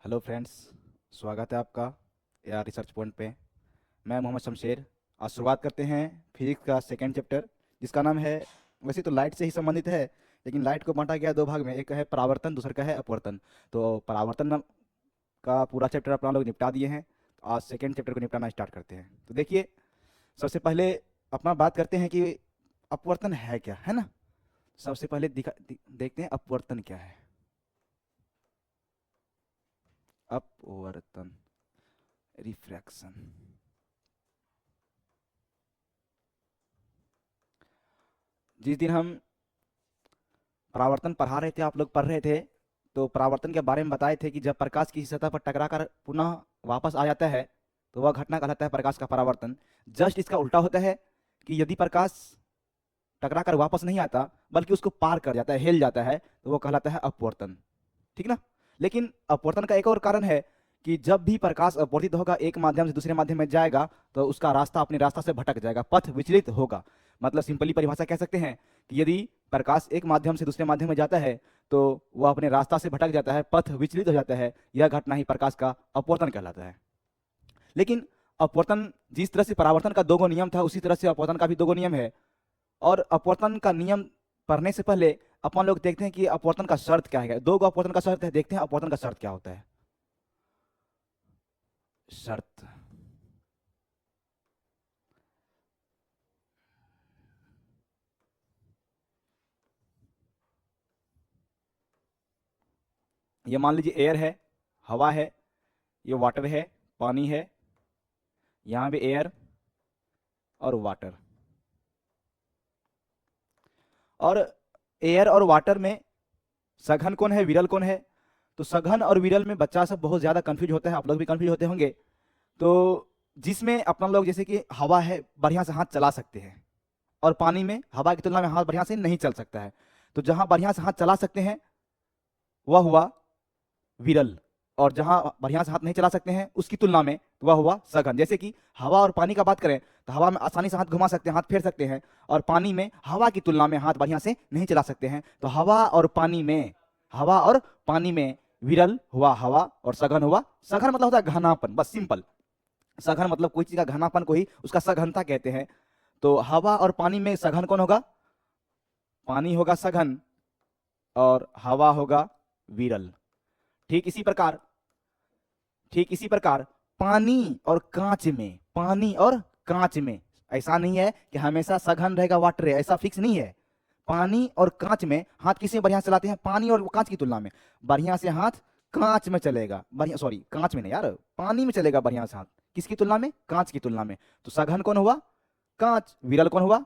Hello friends, स्वागत है आपका यार रिसर्च पॉइंट पे। मैं मोहम्मद शमशेर। आज शुरुआत करते हैं फिजिक्स का सेकेंड चैप्टर, जिसका नाम है, वैसे तो लाइट से ही संबंधित है, लेकिन लाइट को बांटा गया दो भाग में। एक है परावर्तन, दूसरा का है अपवर्तन। तो का पूरा चैप्टर अपना लोग निपटा दिए हैं। तो आज सेकेंड चैप्टर को निपटाना स्टार्ट करते हैं। तो देखिए, सबसे पहले अपना बात करते हैं कि अपवर्तन है क्या, है ना। सबसे पहले देखते हैं अपवर्तन क्या है। अपवर्तन, रिफ्रैक्शन। जिस दिन हम परावर्तन पढ़ा रहे थे, आप लोग पढ़ रहे थे, तो परावर्तन के बारे में बताए थे कि जब प्रकाश किसी सतह पर टकराकर पुनः वापस आ जाता है, तो वह घटना कहलाता है प्रकाश का परावर्तन। जस्ट इसका उल्टा होता है कि यदि प्रकाश टकराकर वापस नहीं आता, बल्कि उसको पार कर जाता है, हिल जाता है, तो वो कहलाता है अपवर्तन। ठीक ना। लेकिन अपवर्तन का एक और कारण है कि जब भी प्रकाश अपवर्तित होगा, एक माध्यम से दूसरे माध्यम में जाएगा, तो उसका रास्ता अपने रास्ता से भटक जाएगा, पथ विचलित होगा। मतलब सिंपली परिभाषा कह सकते हैं कि यदि प्रकाश एक माध्यम से दूसरे माध्यम में जाता है, तो वह अपने रास्ता से भटक जाता है, पथ विचलित हो जाता है। यह घटना ही प्रकाश का अपवर्तन कहलाता है। लेकिन अपवर्तन, जिस तरह से परावर्तन का दो गो नियम था, उसी तरह से अपवर्तन का भी दो गो नियम है। और अपवर्तन का नियम पढ़ने से पहले अपन लोग देखते हैं कि अपवर्तन का शर्त क्या है। दो गो अपवर्तन का शर्त है, देखते हैं अपवर्तन का शर्त क्या होता है। शर्त, ये मान लीजिए एयर है, हवा है, ये वाटर है, पानी है, यहाँ भी एयर और वाटर। और एयर और वाटर में सघन कौन है, विरल कौन है। तो सघन और विरल में बच्चा सब बहुत ज्यादा कंफ्यूज होता है, आप लोग भी कंफ्यूज होते होंगे। तो जिसमें अपना लोग, जैसे कि हवा है, बढ़िया से हाथ चला सकते हैं, और पानी में हवा की तुलना में हाथ बढ़िया से नहीं चल सकता है। तो जहां बढ़िया से हाथ चला सकते हैं, वह हुआ विरल, और जहां बढ़िया से हाथ नहीं चला सकते हैं, उसकी तुलना में वह हुआ सघन। जैसे कि हवा और पानी का बात करें, तो हवा में आसानी से हाथ घुमा सकते हैं, हाथ फेर सकते हैं, और पानी में हवा की तुलना में हाथ बढ़िया से नहीं चला सकते हैं। तो हवा और पानी में विरल हुआ हवा, और सघन हुआ सघन। मतलब होता है घनापन, बस सिंपल। सघन मतलब कोई चीज का घनापन को ही उसका सघनता कहते हैं। तो हवा और पानी में सघन कौन होगा, पानी होगा सघन, और हवा होगा विरल। ठीक इसी प्रकार, पानी और कांच में ऐसा नहीं है कि हमेशा सघन रहेगा वाटर है, ऐसा फिक्स नहीं है। पानी और कांच में हाथ किसी में बढ़िया से चलाते हैं, पानी और कांच की तुलना में बढ़िया से हाथ कांच में चलेगा, बढ़िया, सॉरी कांच में नहीं यार, पानी में चलेगा बढ़िया से हाथ, किसकी तुलना में, कांच की तुलना में। तो सघन कौन हुआ, कांच, विरल कौन हुआ,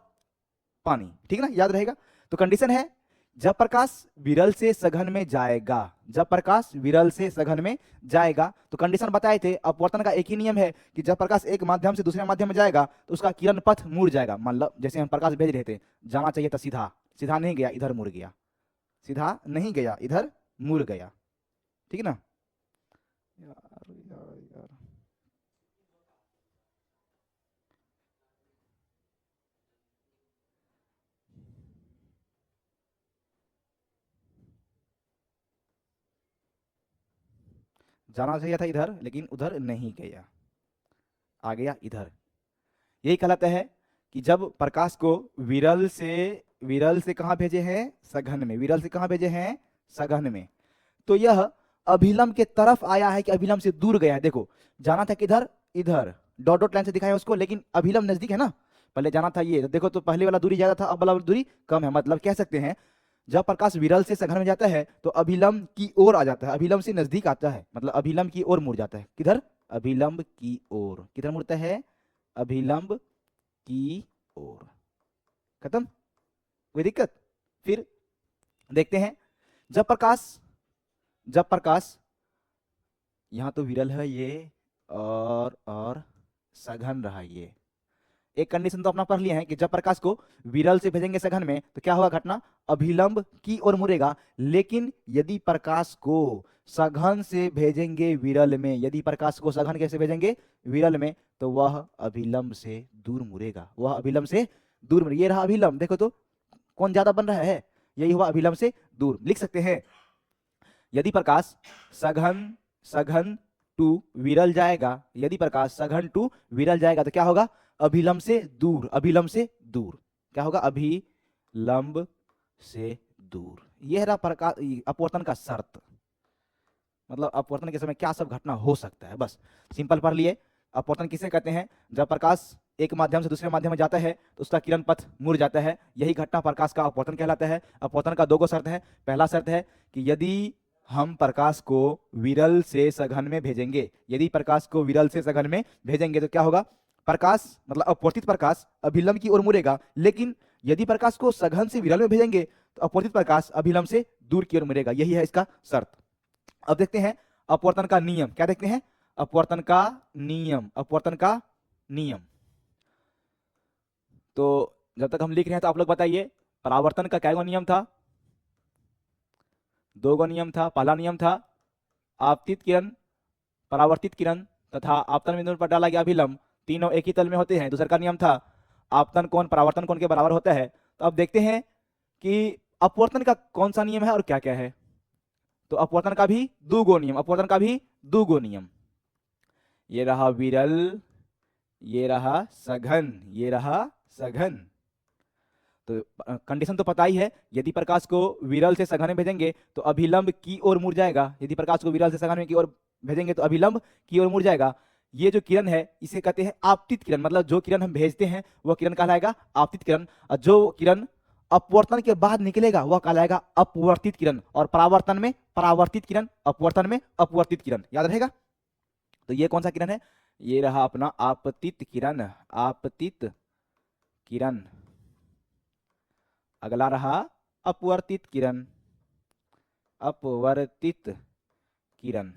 पानी। ठीक ना, याद रहेगा। तो कंडीशन है, जब प्रकाश विरल से सघन में जाएगा, जब प्रकाश विरल से सघन में जाएगा, तो कंडीशन बताए थे, अपवर्तन का एक ही नियम है कि जब प्रकाश एक माध्यम से दूसरे माध्यम में जाएगा, तो उसका किरण पथ मुड़ जाएगा। मतलब जैसे हम प्रकाश भेज रहे थे, जाना चाहिए था सीधा, सीधा नहीं गया, इधर मुड़ गया, सीधा नहीं गया, इधर मुड़ गया। ठीक है ना। यार यार यार, जाना चाहिए था इधर, लेकिन उधर नहीं गया, आ गया इधर। यही कहलाता है कि जब प्रकाश को विरल से कहां भेजे हैं, सघन में। विरल से कहां भेजे हैं, सघन में। तो यह अभिलंब के तरफ आया है कि अभिलंब से दूर गया है। देखो, जाना था किधर, इधर, डॉट डॉट लाइन से दिखाया उसको, लेकिन अभिलंब नजदीक है ना। पहले जाना था ये, तो देखो, तो पहले वाला दूरी ज्यादा था, अब वाला दूरी कम है। मतलब कह सकते हैं, जब प्रकाश विरल से सघन में जाता है, तो अभिलंब की ओर आ जाता है, अभिलंब से नजदीक आता है, मतलब अभिलंब की ओर मुड़ जाता है। किधर, अभिलंब की ओर। किधर मुड़ता है, अभिलंब की ओर। खत्म, कोई दिक्कत। फिर देखते हैं, जब प्रकाश जब प्रकाश यहां तो विरल है ये, और सघन रहा ये। एक कंडीशन तो अपना पढ़ लिया है कि जब प्रकाश को विरल से भेजेंगे सघन में, तो क्या होगा घटना, अभिलंब की ओर मुड़ेगा। लेकिन यदि प्रकाश को सघन से भेजेंगे विरल में, यदि प्रकाश को सघन कैसे भेजेंगे, विरल में, तो वह अभिलंब से दूर मुड़ेगा, वह अभिलंब से दूर मुड़ेगा। ये रहा अभिलंब, देखो तो कौन ज्यादा बन रहा है, यही हुआ अभिलंब से दूर। लिख सकते हैं, यदि प्रकाश सघन सघन टू विरल जाएगा, यदि प्रकाश सघन टू विरल जाएगा तो क्या होगा? अभिलंब से दूर, अभिलंब से दूर। क्या होगा? अभिलंब से दूर। यह रहा प्रकाश अपवर्तन का शर्त, मतलब अपवर्तन के समय क्या सब घटना हो सकता है, बस सिंपल पढ़ लिए। अपवर्तन किसे कहते हैं? जब प्रकाश एक माध्यम से दूसरे माध्यम में जाता है तो उसका किरण पथ मुड़ जाता है, यही घटना प्रकाश का अपवर्तन कहलाता है। अपवर्तन का दो शर्त है। पहला शर्त है कि यदि हम प्रकाश को विरल से सघन में भेजेंगे, यदि प्रकाश को विरल से सघन में भेजेंगे तो क्या होगा? प्रकाश मतलब अपवर्तित प्रकाश अभिलंब की ओर मुड़ेगा, लेकिन यदि प्रकाश को सघन से विरल में भेजेंगे तो अपवर्तित प्रकाश अभिलंब से दूर की ओर मुड़ेगा, यही है इसका शर्त। अब देखते हैं अपवर्तन का नियम। क्या देखते हैं? अपवर्तन का नियम, अपवर्तन का नियम। तो जब तक हम लिख रहे हैं तो आप लोग बताइए, परावर्तन का क्या नियम था? दो नियम था। पहला नियम था आपतित किरण, परावर्तित किरण तथा आपतन बिंदु पर डाला गया अभिलंब तीनों एक ही तल में होते हैं। दूसरा का नियम था आपतन कोण परावर्तन कोण के बराबर होता है। तो अब देखते हैं कि अपवर्तन का कौन सा नियम है और क्या क्या है। तो अपवर्तन का भी दो नियम, अपवर्तन का भी दो नियम। ये रहा विरल, ये रहा सघन, ये रहा सघन। तो कंडीशन तो पता ही है, यदि प्रकाश को विरल से सघन में भेजेंगे तो अभिलंब की ओर मुड़ जाएगा। यदि प्रकाश को विरल से सघन में की ओर भेजेंगे तो अभिलंब की ओर मुड़ जाएगा। ये जो किरण है इसे कहते हैं आपतित किरण, मतलब जो किरण हम भेजते हैं वह किरण कहलाएगा आपतित किरण, और जो किरण अपवर्तन के बाद निकलेगा वह कहलाएगा अपवर्तित किरण। और परावर्तन में परावर्तित किरण, अपवर्तन में अपवर्तित किरण, याद रहेगा। तो ये कौन सा किरण है? ये रहा अपना आपतित किरण, आपतित किरण। अगला रहा अपवर्तित किरण, अपवर्तित किरण।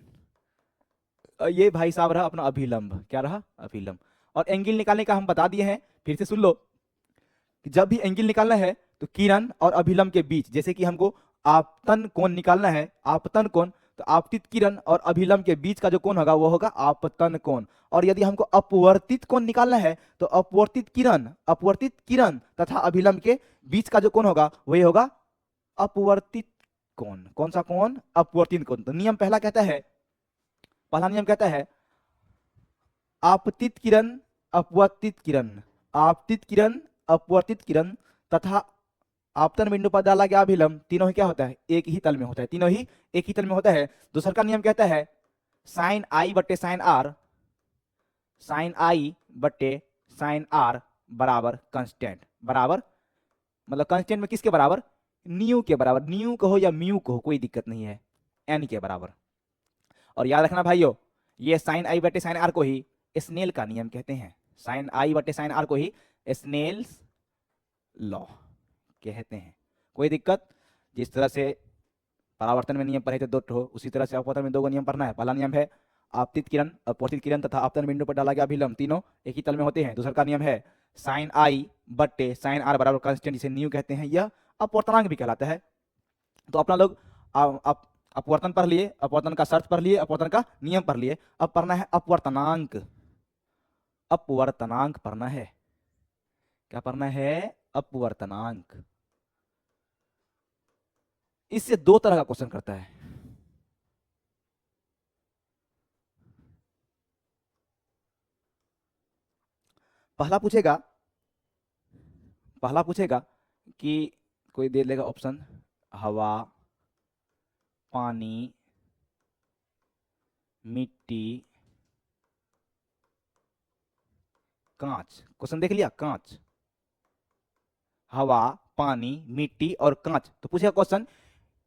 ये भाई साहब रहा अपना अभिलंब। क्या रहा? अभिलंब। और एंगल निकालने का हम बता दिए हैं, फिर से सुन लो कि जब भी एंगल निकालना है तो किरण और अभिलंब के बीच, जैसे कि हमको आपतन कोण निकालना है, आपतन कोण, तो आपतित किरण और अभिलंब के बीच का जो कोण होगा वो होगा आपतन कोण। और यदि हमको अपवर्तित कोण निकालना है तो अपवर्तित किरण तथा अभिलंब के बीच का जो कोण होगा वही होगा अपवर्तित कोण। कौन सा कोण? अपवर्तित कोण। तो नियम पहला कहता है, पहला नियम कहता है आपतित किरण, अपवर्तित किरण, आपतित किरण, अपवर्तित किरण तथा आपतन बिंदु पर डाला गया अभिलंब तीनों ही क्या होता है? एक ही तल में होता है, तीनों ही एक ही तल में होता है। दूसरा का नियम कहता है साइन आई बट्टे साइन आर, साइन आई बट्टे साइन आर बराबर कांस्टेंट, बराबर मतलब कांस्टेंट में किसके बराबर? न्यू के बराबर। न्यू कहो या म्यू कहो कोई दिक्कत नहीं है, एन के बराबर। और याद रखना भाइयों, ये साइन आई बटे साइन आर को ही स्नेल का नियम कहते हैं। साइन आई बटे साइन आर को ही स्नेल्स लॉ कहते हैं। कोई दिक्कत? जिस तरह से परावर्तन में नियम पढ़े थे दो ठो, उसी तरह से अपवर्तन में दो नियम पढ़ना है। पहला नियम है आपतित किरण, अपवर्तित किरण तथा आपतन बिंदु पर डाला गया अभिलंब तीनों एक ही तल में होते हैं। दूसरा का नियम है साइन आई बट्टे साइन आर बराबर कांस्टेंट, जिसे न्यू कहते हैं, यह अपवर्तनांक भी कहलाता है। तो अपना लोग अपवर्तन पढ़ लिए, अपवर्तन का शर्त पढ़ लिए, अपवर्तन का नियम पढ़ लिए। अब पढ़ना है अपवर्तनांक, अपवर्तनांक पढ़ना है। क्या पढ़ना है? अपवर्तनांक। इससे दो तरह का क्वेश्चन करता है। पहला पूछेगा कि कोई दे लेगा ऑप्शन हवा, पानी, मिट्टी, कांच। क्वेश्चन देख लिया, कांच, हवा, पानी, मिट्टी और कांच। तो पूछेगा क्वेश्चन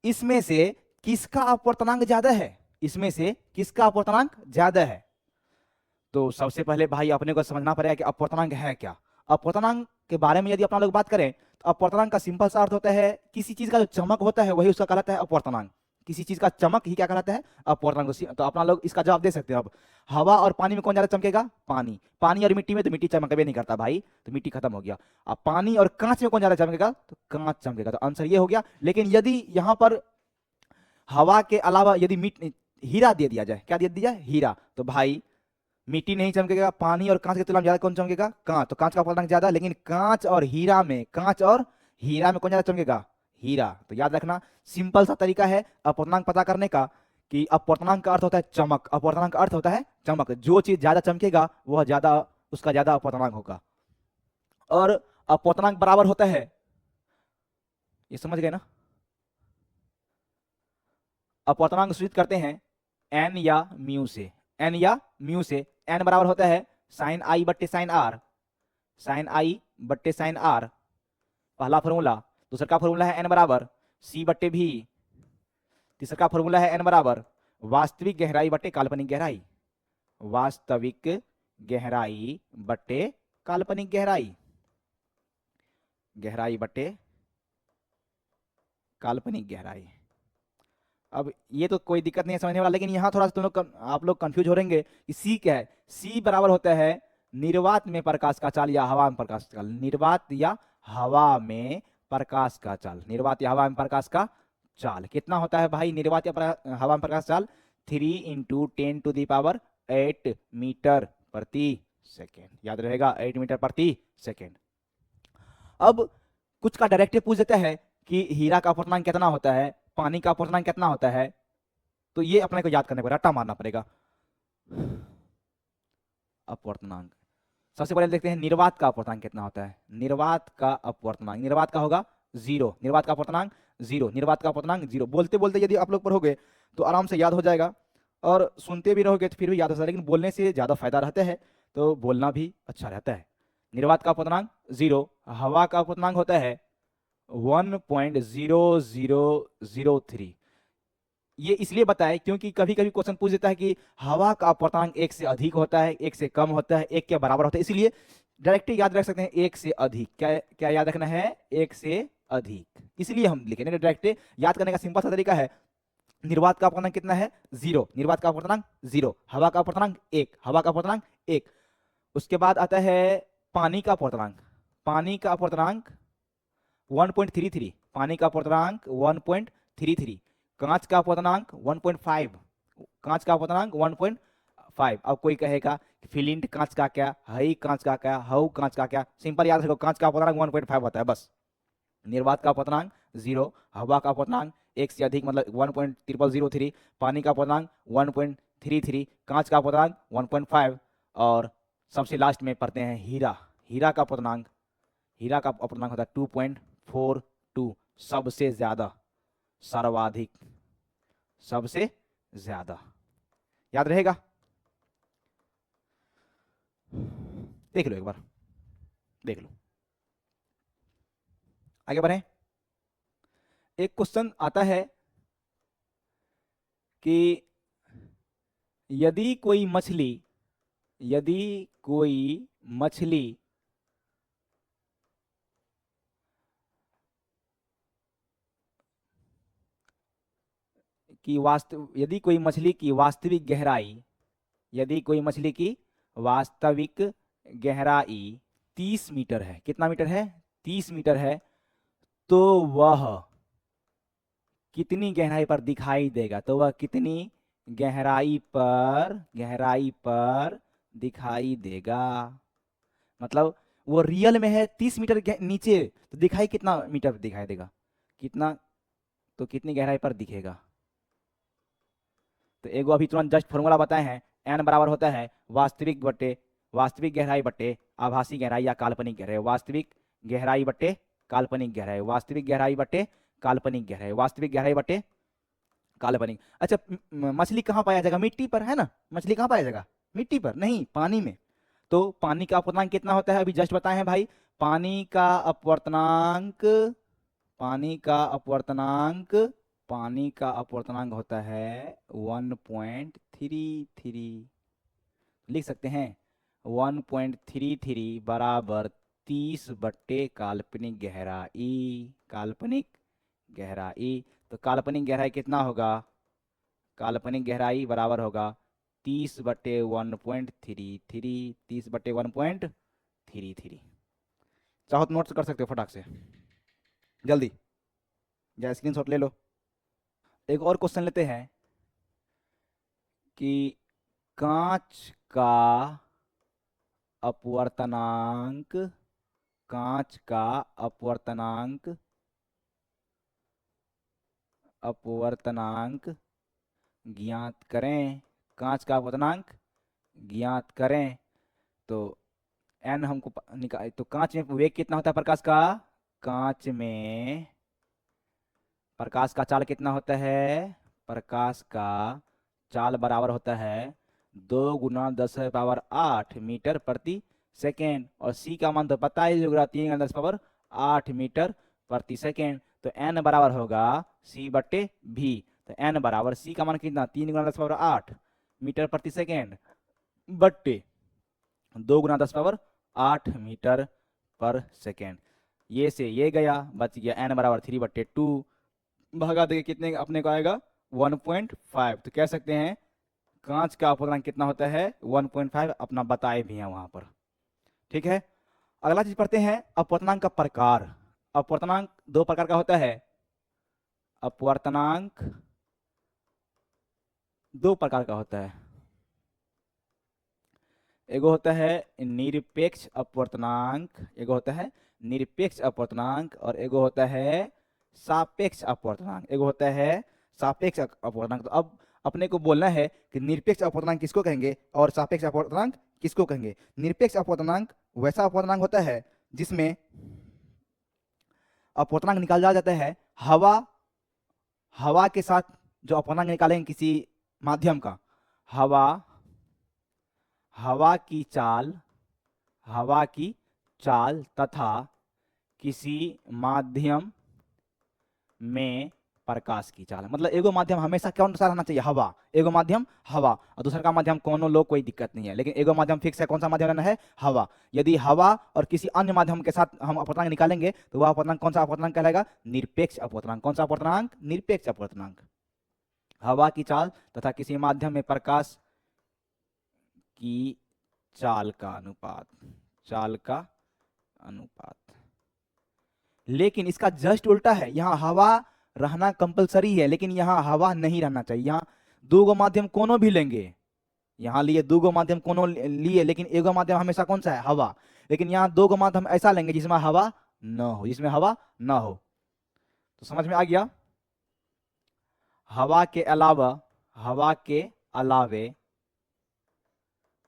इसमें से किसका अपवर्तनांक ज्यादा है? इसमें से किसका अपवर्तनांक ज्यादा है? तो सबसे पहले भाई अपने को समझना पड़ेगा कि अपवर्तनांक है क्या। अपवर्तनांक के बारे में यदि अपना लोग बात करें तो अपवर्तनांक का सिंपल सा अर्थ होता है किसी चीज का जो चमक होता है वही उसका कहलाता है अपवर्तनांक। किसी चीज का चमक ही क्या कहलाता है? अपवर्तनांक। तो अपना लोग इसका जवाब दे सकते हैं। अब हवा और पानी में कौन ज्यादा चमकेगा? पानी। पानी और मिट्टी में तो मिट्टी चमकबे नहीं करता भाई, तो मिट्टी खत्म हो गया। अब पानी और कांच में कौन ज्यादा चमकेगा? तो कांच चमकेगा। तो आंसर ये हो गया। लेकिन यदि यहां पर हवा के अलावा यदि हीरा दे दिया जाए, क्या दे दिया? हीरा, तो भाई मिट्टी नहीं चमकेगा। पानी और कांच की तुलना में ज्यादा कौन चमकेगा? कांच। तो कांच का अपवर्तनांक ज्यादा, लेकिन कांच और हीरा में कौन ज्यादा चमकेगा? हीरा। तो याद रखना सिंपल सा तरीका है अपवर्तनांक पता करने का कि अपवर्तनांक का अर्थ होता है चमक, अपवर्तनांक का अर्थ होता है चमक, जो चीज ज्यादा चमकेगा वह ज्यादा, उसका ज्यादा अपवर्तनांक होगा। और अपवर्तनांक बराबर होता है, ये समझ गए ना, अपवर्तनांक सूचित करते हैं एन या म्यू से, एन या म्यू से। एन बराबर होता है साइन आई बट्टे साइन आर, साइन आई बट्टे साइन आर, पहला फॉर्मूला। दूसरा का फॉर्मूला है एन बराबर सी बट्टे भी, तीसरा का फॉर्मूला है एन बराबर वास्तविक गहराई बट्टे काल्पनिक गहराई, वास्तविक गहराई बट्टे काल्पनिक गहराई, गहराई बट्टे काल्पनिक गहराई। अब ये तो कोई दिक्कत नहीं है समझने वाला, लेकिन यहाँ थोड़ा सा तुम लोग आप लोग कंफ्यूज हो रहेंगे कि सी क्या है। सी बराबर होता है निर्वात में प्रकाश का चाल या हवा में प्रकाश का चाल, निर्वात या हवा में प्रकाश का चाल, निर्वात या हवा में प्रकाश का चाल कितना होता है भाई, निर्वात या हवा में प्रकाश चाल 3 × 10⁸ मीटर प्रति सेकेंड, याद रहेगा 8 मीटर प्रति सेकेंड। अब कुछ का डायरेक्ट पूछ देता है कि हीरा का अपवर्तनांक कितना होता है, पानी का अपवर्तनांक कितना होता है, तो ये अपने को याद करने पड़ेगा, रट्टा मारना पड़ेगा। अपवर्तनांक सबसे पहले देखते हैं निर्वात का अपवर्तनांक कितना होता है। निर्वात का अपवर्तनांक, निर्वात का होगा 0, निर्वात का अपवर्तनांक 0, निर्वात का अपवर्तनांक 0। बोलते बोलते यदि आप लोग पढ़ोगे तो आराम से याद हो जाएगा, और सुनते भी रहोगे तो फिर भी याद हो जाएगा, लेकिन बोलने से ज्यादा फायदा रहता है, तो बोलना भी अच्छा रहता है। निर्वात का अपवर्तनांक 0, हवा का अपवर्तनांक होता है 1.0003। ये इसलिए बताए क्योंकि कभी कभी क्वेश्चन पूछ देता है कि हवा का अपवर्तनांक 1 से अधिक होता है, 1 से कम होता है, 1 के बराबर होता है, इसलिए डायरेक्ट याद रख सकते हैं 1 से अधिक। क्या क्या याद रखना है, 1 से अधिक, इसलिए हम लिखे नहीं, डायरेक्ट याद करने का सिंपल सा तरीका है। निर्वात का अपवर्तनांक कितना है 0, निर्वात का अपवर्तनांक 0, हवा का अपवर्तनांक 1, हवा का अपवर्तनांक 1। उसके बाद आता है पानी का अपवर्तनांक, पानी का अपवर्तनांक 1.33, पानी का अपवर्तनांक 1.33, कांच का अपवर्तनांक 1.5, कांच का अपवर्तनांक 1.5। अब कोई कहेगा फिलिंट कांच का क्या, हई कांच का क्या, हऊ कांच का क्या, सिंपल याद रखो कांच का अपवर्तनांक 1.5 होता है बस। निर्वात का अपवर्तनांक 0, हवा का अपवर्तनांक 1 से अधिक मतलब 1.0003, पानी का अपवर्तनांक 1.33, कांच का अपवर्तनांक 1.5, और सबसे लास्ट में पढ़ते हैं हीरा, हीरा का अपवर्तनांक, हीरा का अपवर्तनांक होता है 2.42, सबसे ज्यादा, सर्वाधिक, सबसे ज्यादा, याद रहेगा। देख लो एक बार, देख लो, आगे बढ़े। एक क्वेश्चन आता है कि यदि कोई मछली, यदि कोई मछली की यदि कोई मछली की वास्तविक गहराई, यदि कोई मछली की वास्तविक गहराई 30 मीटर है, कितना मीटर है 30 मीटर है, तो वह कितनी गहराई पर दिखाई देगा, तो वह कितनी गहराई पर दिखाई देगा। मतलब वो रियल में है 30 मीटर नीचे, तो दिखाई कितना मीटर दिखाई देगा, कितना, तो कितनी गहराई पर दिखेगा। तो एगो अभी तुरंत जस्ट फॉर्मूला बताए हैं, एन बराबर होता है वास्तविक गहराई बट्टे आभासी गहराई या काल्पनिक गहराई, वास्तविक गहराई बट्टे काल्पनिक गहराई, वास्तविक गहराई बट्टे काल्पनिक गहराई, वास्तविक गहराई बट्टे काल्पनिक। अच्छा मछली कहाँ पाया जाएगा, मिट्टी पर है ना, मछली कहाँ पाया जाएगा, मिट्टी पर नहीं, पानी में। तो पानी का अपवर्तनांक कितना होता है, अभी जस्ट बताए हैं भाई, पानी का अपवर्तनांक, पानी का अपवर्तनांक, पानी का अपवर्तनांक होता है 1.33, लिख सकते हैं 1.33 बराबर 30 बट्टे काल्पनिक गहराई, काल्पनिक गहराई। तो काल्पनिक गहराई कितना होगा, काल्पनिक गहराई बराबर होगा 30 बट्टे 1.33, 30 बट्टे 1.33। चाहो तो नोट्स कर सकते हो फटाक से, जल्दी या स्क्रीनशॉट ले लो। एक और क्वेश्चन लेते हैं कि कांच का अपवर्तनांक, कांच का अपवर्तनांक, अपवर्तनांक ज्ञात करें, कांच का अपवर्तनांक ज्ञात करें। तो n हमको निकाल, तो कांच में वेग कितना होता है प्रकाश का? कांच में प्रकाश का चाल कितना होता है? प्रकाश का चाल बराबर होता है 2 × 10⁸ मीटर प्रति सेकेंड। और c का मान तो पता ही होगा, 3 × 10⁸ मीटर प्रति सेकेंड। तो n बराबर होगा c/v। तो n बराबर c का मान कितना? 3 × 10⁸ मीटर प्रति सेकेंड बट्टे 2 × 10⁸ मीटर पर सेकेंड। ये से ये गया, बच गया n बराबर 3/2। भागा देंगे कितने अपने को आएगा? 1.5। तो कह सकते हैं कांच का अपवर्तनांक कितना होता है? 1.5। अपना बताए भी हैं वहां पर। ठीक है, अगला चीज पढ़ते हैं अपवर्तनांक का प्रकार। अपवर्तनांक दो प्रकार का होता है। अपवर्तनांक दो प्रकार का होता है। एगो होता है निरपेक्ष अपवर्तनांक, एगो होता है निरपेक्ष अपवर्तनांक, और एगो होता है सापेक्ष अपवर्तनांक, एगो होता है सापेक्ष अपवर्तनांक। तो अब अपने को बोलना है कि निरपेक्ष अपवर्तनांक किसको कहेंगे और सापेक्ष अपवर्तनांक किसको कहेंगे। निरपेक्ष अपवर्तनांक वैसा अपवर्तनांक होता है जिसमें अपवर्तनांक निकाला जाता है हवा के साथ। जो अपवर्तनांक निकालेंगे किसी माध्यम का, हवा की चाल तथा किसी माध्यम में प्रकाश की चाल। मतलब एगो माध्यम हमेशा कौन सा रहना चाहिए? हवा। एगो माध्यम हवा, और दूसरा का माध्यम कोनो लो, कोई दिक्कत नहीं है, लेकिन एगो माध्यम फिक्स है। कौन सा माध्यम रहना है? हवा। यदि हवा और किसी अन्य माध्यम के साथ हम अपवर्तनांक निकालेंगे तो वह अपवर्तनांक कौन सा अपवर्तनांक कहलाएगा? निरपेक्ष अपवर्तनांक। कौन सा अपवर्तनांक? निरपेक्ष अपवर्तनांक। हवा की चाल तथा किसी माध्यम में प्रकाश की चाल का अनुपात। लेकिन इसका जस्ट उल्टा है, यहाँ हवा रहना कंपलसरी है, लेकिन यहाँ हवा नहीं रहना चाहिए। यहाँ दो गो माध्यम कोनो भी लेंगे, यहाँ लिए दो गो माध्यम कोनो लिए, लेकिन एगो माध्यम हमेशा कौन सा है? हवा। लेकिन यहाँ दो गो माध्यम ऐसा लेंगे जिसमें हवा न हो। तो समझ में आ गया? हवा के अलावे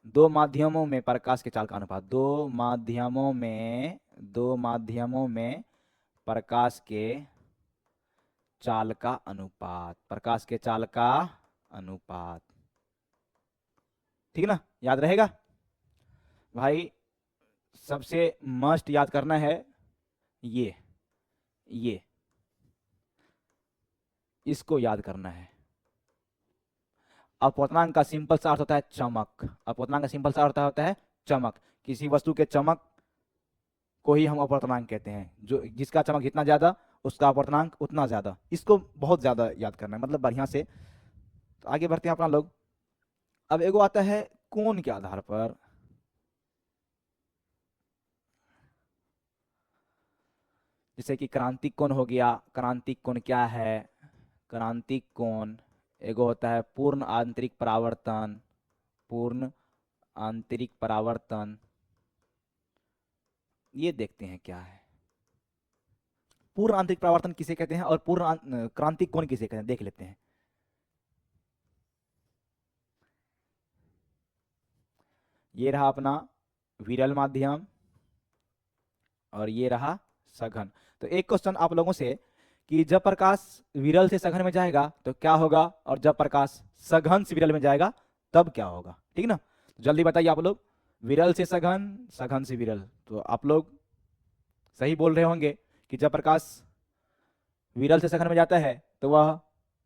दो माध्यमों में प्रकाश के चाल का अनुपात, दो माध्यमों में प्रकाश के चाल का अनुपात। ठीक ना? याद रहेगा भाई? सबसे मस्ट याद करना है ये इसको याद करना है। अपवर्तनांक का सिंपल सा अर्थ होता है चमक। अपवर्तनांक का सिंपल सा अर्थ होता है चमक। किसी वस्तु के चमक को ही हम अपवर्तनांक कहते हैं। जो जिसका चमक जितना ज्यादा उसका अपवर्तनांक उतना ज्यादा। इसको बहुत ज्यादा याद करना है, मतलब बढ़िया से। तो आगे बढ़ते हैं अपना लोग। अब एगो आता है कोण के आधार पर। जैसे कि क्रांतिक कोण हो गया। क्रांतिक कोण क्या है? क्रांतिक कोण एगो होता है पूर्ण आंतरिक परावर्तन। ये देखते हैं क्या है पूर्ण आंतरिक परावर्तन किसे कहते हैं और पूर्ण क्रांतिक कोण किसे कहते हैं, देख लेते हैं। ये रहा अपना विरल माध्यम और ये रहा सघन। तो एक क्वेश्चन आप लोगों से कि जब प्रकाश विरल से सघन में जाएगा तो क्या होगा, और जब प्रकाश सघन से विरल में जाएगा तब क्या होगा? ठीक ना? जल्दी बताइए आप लोग। विरल से सघन, सघन से विरल। तो आप लोग सही बोल रहे होंगे कि जब प्रकाश विरल से सघन में जाता है तो वह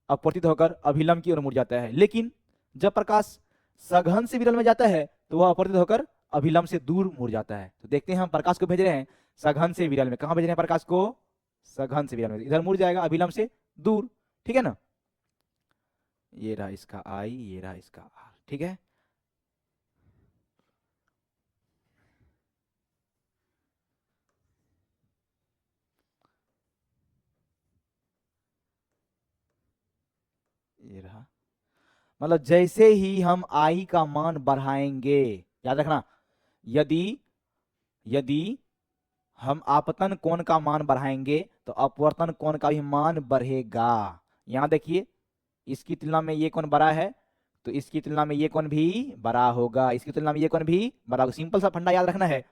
अपवर्तित होकर अभिलंब की ओर मुड़ जाता है, लेकिन जब प्रकाश सघन से विरल में जाता है तो वह अपवर्तित होकर अभिलंब से दूर मुड़ जाता है। तो देखते हैं, हम प्रकाश को भेज रहे हैं सघन से विरल में। कहां भेज रहे हैं प्रकाश को? सघन से विरल में। इधर मुड़ जाएगा अभिलंब से दूर। ठीक है ना? ये रहा इसका आई, ये रहा इसका आर। ठीक है? ये रहा। मतलब जैसे ही हम आई का मान बढ़ाएंगे, याद रखना, यदि हम आपतन कोण का मान बढ़ाएंगे तो अपवर्तन कोण का भी मान बढ़ेगा। यहां देखिए इसकी तुलना में ये कोण बड़ा है, तो इसकी तुलना में ये कोण भी बड़ा होगा, इसकी तुलना में ये कोण भी बड़ा होगा। सिंपल सा फंडा याद रखना है,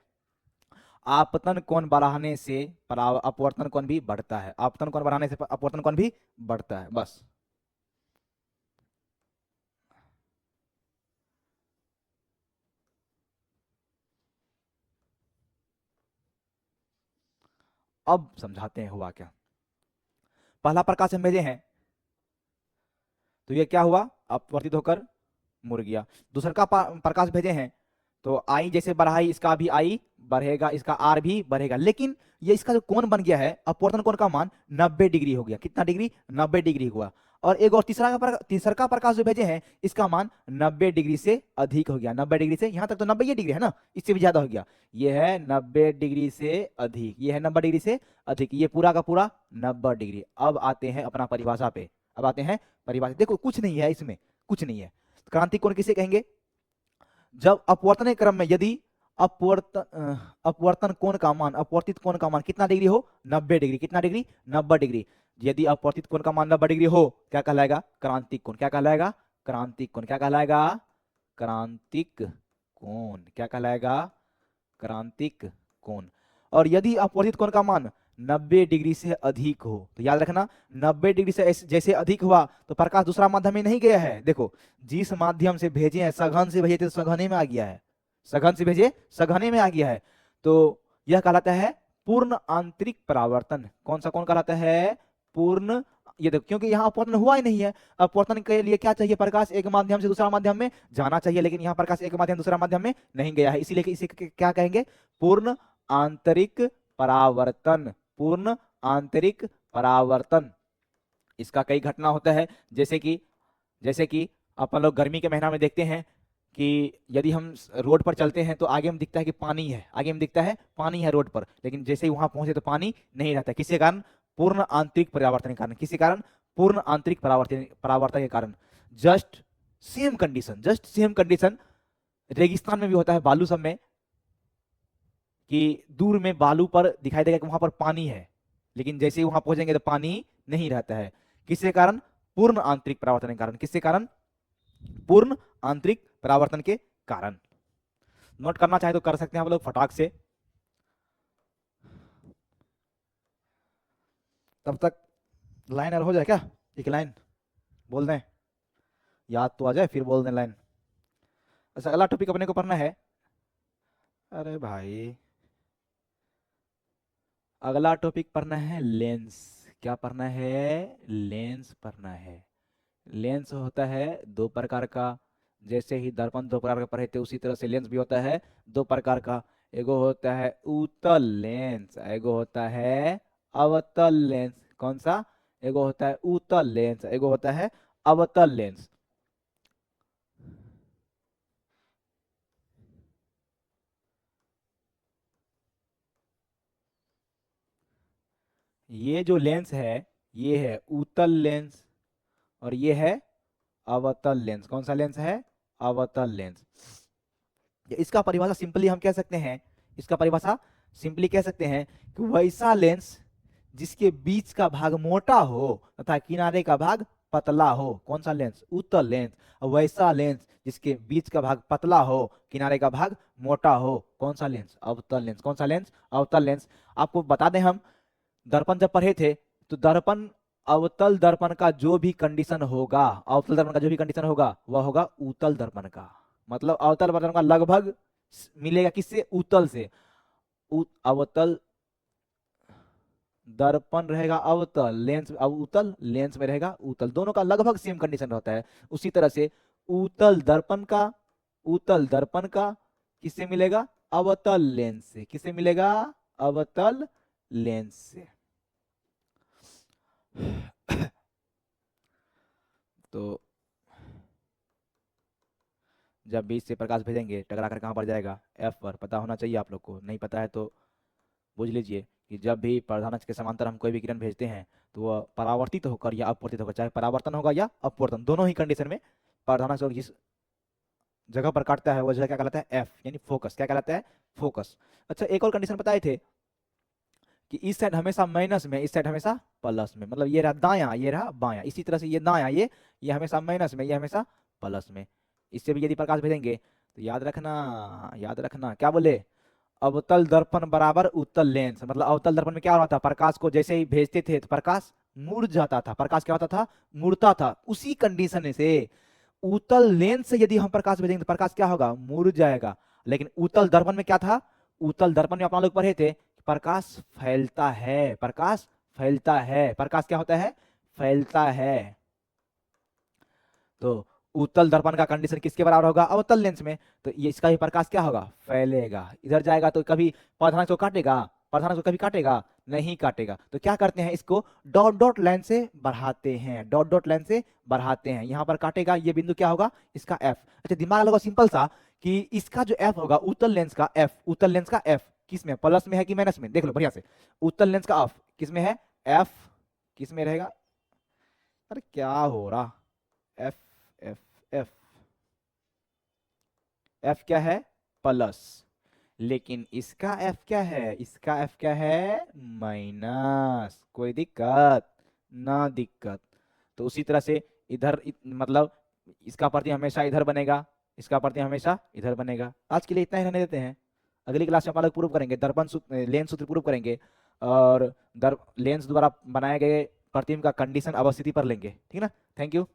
आपतन कोण बढ़ाने से अपवर्तन कोण भी बढ़ता है, आपतन कोण बढ़ाने से अपवर्तन कोण भी बढ़ता है, बस। अब समझाते हैं हुआ क्या। पहला प्रकाश हम भेजे हैं तो ये क्या हुआ, अपवर्तित होकर मुड़ गया। दूसरा का प्रकाश भेजे हैं तो आई जैसे बढ़ाई, इसका भी आई बढ़ेगा, इसका आर भी बढ़ेगा, लेकिन ये इसका जो कोण बन गया है, अपवर्तन कोण का मान 90 डिग्री हो गया। कितना डिग्री, 90 डिग्री हुआ। और एक और तीसरा का प्रकाश जो भेजे हैं, इसका मान 90 डिग्री से अधिक हो गया। 90 डिग्री से, यहां तक तो 90 ये डिग्री है ना, इससे भी ज्यादा हो गया। ये है 90 डिग्री से अधिक, ये है 90 डिग्री से अधिक, ये पूरा का पूरा 90 डिग्री। अब आते हैं अपना परिभाषा पे, अब आते हैं परिभाषा। देखो कुछ नहीं है इसमें, कुछ नहीं है। क्रांतिक कोण किसे कहेंगे, जब अपवर्तन क्रम में यदि अपवर्तन कोण का मान, अपवर्तित कोण का मान कितना डिग्री हो, 90 डिग्री। कितना डिग्री, 90 डिग्री। यदि अपवर्तित कोण का मान 90 डिग्री हो, क्या कहलाएगा, क्रांतिक कोण। क्या कहलाएगा, क्रांतिक कोण। क्या कहलाएगा, क्रांतिक कोण। क्या कहलाएगा, क्रांतिक कोण। और यदि अपवर्तित कोण का मान 90 डिग्री से अधिक हो, तो याद रखना 90 डिग्री से जैसे अधिक हुआ तो प्रकाश दूसरा माध्यम में नहीं गया है। देखो जिस माध्यम से भेजे हैं, सघन से भेजे थे तो सघने में आ गया है, सघन से भेजे सघने में आ गया है, तो यह कहलाता है पूर्ण आंतरिक परावर्तन। कौन सा कोण कहलाता है, पूर्ण। ये देखो क्योंकि यहाँ अपवर्तन हुआ ही नहीं है, अपवर्तन के लिए क्या चाहिए, प्रकाश एक माध्यम से दूसरा माध्यम में जाना चाहिए, लेकिन यहाँ प्रकाश एक माध्यम दूसरा माध्यम में नहीं गया है, इसीलिए इसे क्या कहेंगे, पूर्ण आंतरिक परावर्तन। पूर्ण आंतरिक परावर्तन। इसका कई घटना होता है, जैसे कि अपन लोग गर्मी के महीना में देखते हैं कि यदि हम रोड पर चलते हैं तो आगे में दिखता है कि पानी है, आगे में दिखता है पानी है रोड पर, लेकिन जैसे ही वहां पहुंचे तो पानी नहीं रहता। किसके कारण, पूर्ण आंतरिक परावर्तन के कारण। किसी कारण, पूर्ण आंतरिक परावर्तन के कारण। Just same condition, just same condition रेगिस्तान में भी होता है, बालू सब में, कि दूर में बालू पर दिखाई देगा कि वहां पर पानी है, लेकिन जैसे ही वहां पहुंचेंगे तो पानी नहीं रहता है। किसके कारण, पूर्ण आंतरिक परावर्तन के कारण। किसके कारण, पूर्ण आंतरिक परावर्तन के कारण। नोट करना चाहे तो कर सकते हैं आप लोग फटाक से। तब तक लाइन हो जाए क्या, एक लाइन बोल दें, याद तो आ जाए फिर बोल दें लाइन। अच्छा अगला टॉपिक अपने को पढ़ना है, अरे भाई अगला टॉपिक पढ़ना है लेंस। क्या पढ़ना है, लेंस पढ़ना है। लेंस होता है दो प्रकार का, जैसे ही दर्पण दो प्रकार का पढ़े थे उसी तरह से लेंस भी होता है दो प्रकार का। एगो होता है उत्तल लेंस, एगो होता है अवतल लेंस। कौन सा, एगो होता है उत्तल लेंस, एगो होता है अवतल लेंस। ये जो लेंस है ये है उत्तल लेंस और ये है अवतल लेंस। कौन सा लेंस है, अवतल लेंस। इसका परिभाषा सिंपली हम कह सकते हैं, इसका परिभाषा सिंपली कह सकते हैं कि वैसा लेंस जिसके बीच का भाग मोटा हो तथा किनारे का भाग पतला हो। कौन सा लेंस, उत्तल लेंस। वैसा लेंस जिसके बीच का भाग पतला हो, किनारे का भाग मोटा हो, कौन सा लेंस, अवतल लेंस। कौन सा लेंस, अवतल लेंस। आपको बता दें, हम दर्पण जब पढ़े थे तो दर्पण, अवतल दर्पण का जो भी कंडीशन होगा, अवतल दर्पण का जो भी कंडीशन होगा वह होगा उत्तल दर्पण का। मतलब अवतल दर्पण का लगभग मिलेगा किससे, उत्तल से। अवतल दर्पण रहेगा अवतल, लेंस उत्तल, लेंस में रहेगा उत्तल, दोनों का लगभग सेम कंडीशन होता है। उसी तरह से उत्तल दर्पण का, उत्तल दर्पण का किससे मिलेगा, अवतल लेंस से। किससे मिलेगा, अवतल लेंस से। तो जब बीच से प्रकाश भेजेंगे टकरा कर कहाँ पर जाएगा, एफ पर। पता होना चाहिए आप लोग को, नहीं पता है तो बुझ लीजिए कि जब भी प्रधानच के समांतर हम कोई भी किरण भेजते हैं तो वह परावर्तित होकर या अपवर्तित होकर, चाहे परावर्तन होगा या अपवर्तन, दोनों ही कंडीशन में प्रधानच जिस जगह पर काटता है वह जगह क्या कहलाता है, एफ, यानी फोकस। क्या कहलाता है, फोकस। अच्छा एक और कंडीशन बताए थे कि इस साइड हमेशा माइनस में, इस साइड हमेशा प्लस में, मतलब ये रहा दायां, ये रहा बायां। इसी तरह से ये दायां, ये हमेशा माइनस में, ये हमेशा प्लस में। इससे भी यदि प्रकाश भेजेंगे तो याद रखना, याद रखना क्या बोले, अवतल दर्पण बराबर उत्तल लेंस। मतलब अवतल दर्पण में क्या हो रहा था, प्रकाश को जैसे ही भेजते थे तो प्रकाश मुड़ जाता था। प्रकाश क्या होता था, मुड़ता था। उसी कंडीशन से उत्तल लेंस से यदि हम प्रकाश भेजेंगे तो प्रकाश क्या होगा, मुड़ जाएगा। लेकिन उत्तल दर्पण में क्या था, उत्तल दर्पण में अपना लोग पढ़े थे, प्रकाश फैलता है, प्रकाश फैलता है। प्रकाश क्या होता है, फैलता है। तो उत्तल दर्पण का कंडीशन किसके बराबर होगा, अवतल लेंस में। तो ये इसका भी प्रकाश क्या होगा, फैलेगा। इधर जाएगा तो कभी प्रधान को काटेगा, प्रधान को कभी काटेगा नहीं, काटेगा। तो क्या करते हैं, इसको डॉट डॉट लाइन से बढ़ाते हैं, डॉट डॉट लाइन से बढ़ाते हैं। यहां पर काटेगा, ये बिंदु क्या होगा, इसका एफ। अच्छा दिमाग लगाओ सिंपल सा, कि इसका जो एफ होगा उत्तल लेंस का एफ, उत्तल लेंस का एफ किस में, प्लस में है कि माइनस में, देख लो बढ़िया से। उत्तल लेंस का एफ किस में है, एफ किस में रहेगा, अरे क्या हो रहा, एफ एफ एफ एफ क्या है, प्लस। लेकिन इसका एफ क्या है, इसका एफ क्या है, माइनस। कोई दिक्कत ना, दिक्कत। तो उसी तरह से इधर मतलब इसका प्रति हमेशा इधर बनेगा, इसका प्रति हमेशा इधर बनेगा। आज के लिए इतना ही रहने देते हैं। अगली क्लास में अपन लोग प्रूव करेंगे, दर्पण सूत्र, लेंस सूत्र प्रूव करेंगे, और लेंस द्वारा बनाए गए प्रतिबिंब का कंडीशन अवस्थिति पर लेंगे। ठीक है ना, थैंक यू।